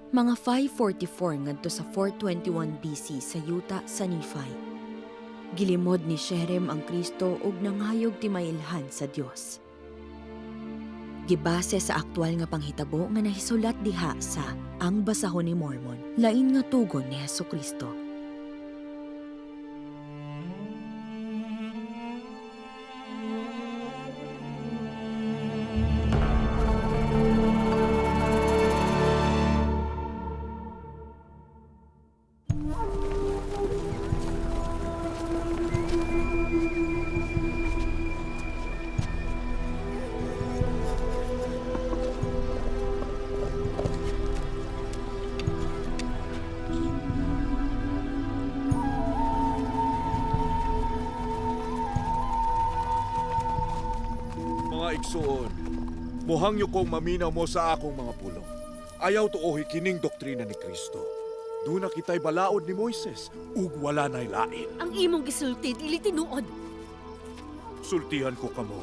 Mga 544 ngadto sa 421 BC sa yuta sa Nephi. Gilimod ni Sherem ang Kristo ug nangayog timailhan sa Dios. Gibase sa aktual nga panghitabo nga nahisulat diha sa Ang Basahon ni Mormon, lain nga tugon ni Hesukristo. Igsoon, muhangyo kong maminaw mo sa akong mga pulong. Ayaw tuohi kining doktrina ni Kristo. Doon na kita'y balaod ni Moises, ug wala na'y lain. Ang imong gisulti, dili tinuod. Sultihan ko kamo,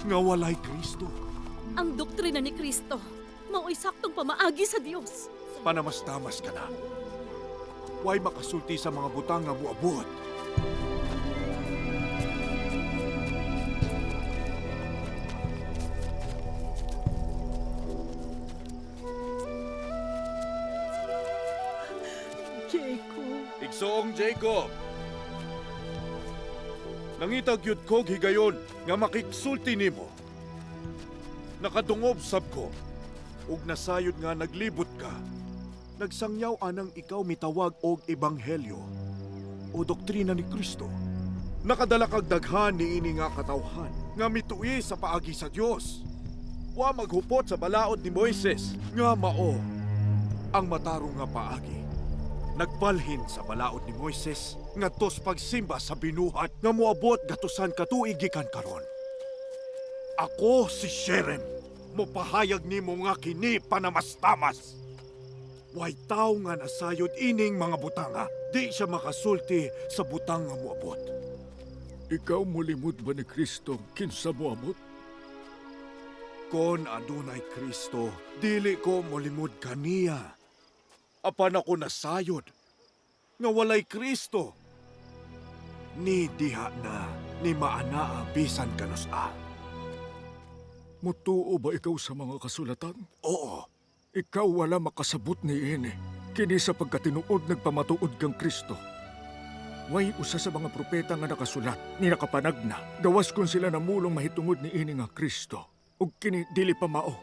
nga walay Kristo. Ang doktrina ni Kristo, mao'y saktong pamaagi sa Dios. Panamas-tamas ka na. Way makasulti sa mga butang nga moabut. Igsoong Jacob, nangita'g yud kog higayon nga makiksulti nimo. Nakadungob sab ko, ug nasayod nga naglibot ka. Nagsangyaw anang ikaw mitawag og ebanghelyo o doktrina ni Kristo. Nakadala kag daghan niini nga katawhan nga mitui sa paagi sa Dios. Wa maghupot sa balaod ni Moises nga mao ang matarong nga paagi. Nagbalhin sa balaod ni Moises ngadtos pagsimba sa binuhat nga moabot gatusan ka tuig gikan karon. Ako si Sherem, mopahayag nimo nga kini panamastamas. Way taw nga nasayod ining mga butanga, di siya makasulti sa butang nga moabot. Ikaw molimod ba ni Kristo kinsa moabot? Kon adunay Kristo, dili ko molimod kaniya. Apan ako nasayod, nga walay Kristo. Ni diha na, ni maanaa bisan kanusa. Mutuo ba ikaw sa mga kasulatan? Oo. Ikaw wala makasabot ni ini. Kini sa pagkatinuod nagpamatuod kang Kristo. Way usa sa mga propeta nga nakasulat, ni nakapanagna. Gawas kon sila namulong mahitungod ni ini nga Kristo. Ug kini dili pa mao.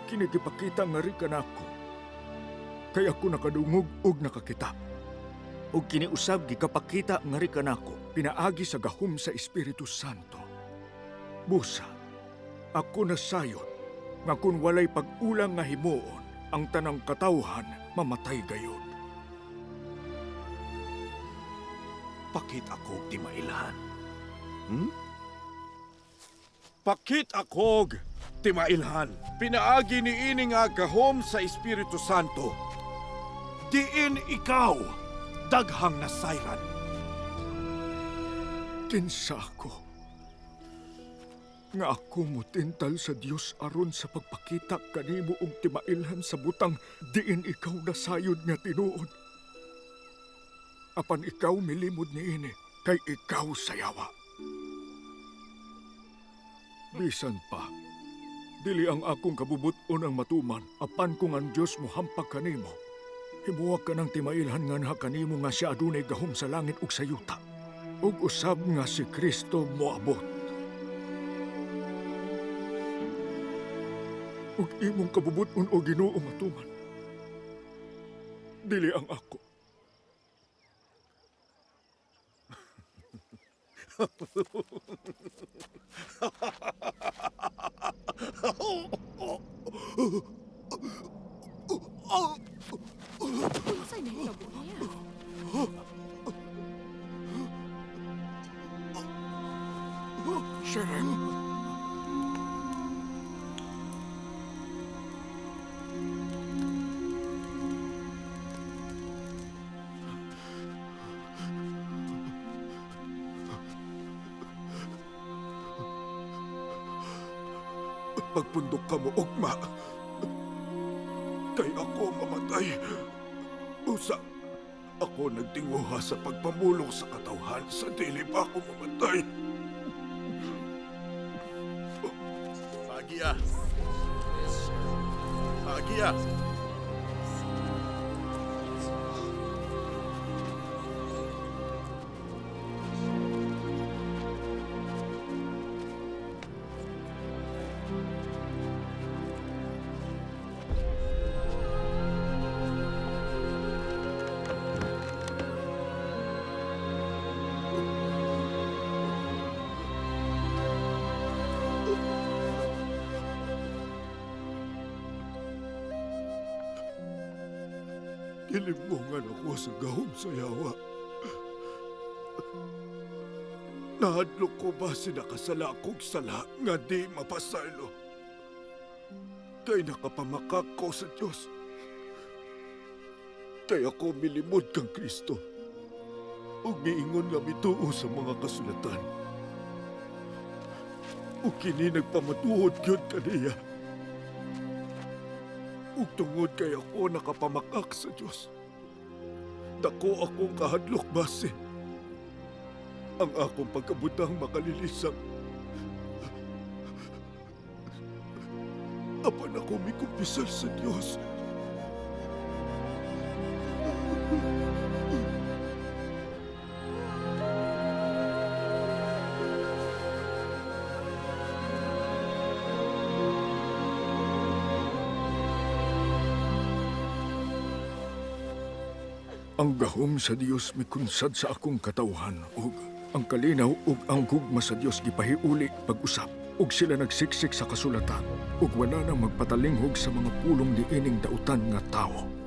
Kini gipakita nga ri kanako. Kaya ako nakadungog ug nakakita. Ug kiniusab gikapakita nga ri kanako, pinaagi sa gahum sa Espiritu Santo. Busa, ako nasayod nga kun walay pag-ulang nga himuon, ang tanang katawhan mamatay gayon. Pakit ako timailhan. Pakit akog timailhan. Pinaagi ni ini nga gahom sa Espiritu Santo. Diin ikaw, daghang nasayran. Kinsa ako? Nga ako mutintal sa Dios aron sa pagpakita kanimo og timailhan sa butang diin ikaw nasayod nga tinuod. Apan ikaw milimod niini, kay ikaw sayawa. Bisan pa, dili ang akong kabubuton ang matuman, apan kung ang Dios mohampag kanimo. Himuwag ka ng timailhan nga na kanimo nga siya adunay gahom sa langit ug sa yuta. Ug usab nga si Kristo moabot. Ug imong kabubuton o Ginoo matuman. Dili ang ako. Sa'y nahinabo niya. Sherem! Pagpundok ka mo, ugma. kay ako mamatay. Usa, ako nagtinguha sa pagpamulong sa katawhan sa dili pa ako mamatay. Agia! Agia! Gilimongan ako sa gahum sa yawa. Nahadlok ko ba sinakasala kong sala nga di mapasaylo? Kay nakapamakak ko sa Diyos. Kay ako milimod kang Kristo. Ug miingon nga mituo sa mga kasulatan. Ug kini nagpamatuod gyud kaniya. Ug tungod kay ako nakapamakak sa Diyos. Dako akong kahadlok base. Ang akong pagkabutang makalilisang. Apan ako mikumpisal sa Diyos. Ang gahom sa Dios mikunsad sa akong katawhan ug ang kalinaw ug ang gugma sa Dios gipahiuli pag-usap ug sila nagsiksik sa kasulatan ug wala nang magpatalinghog sa mga pulong niining dautan nga tawo.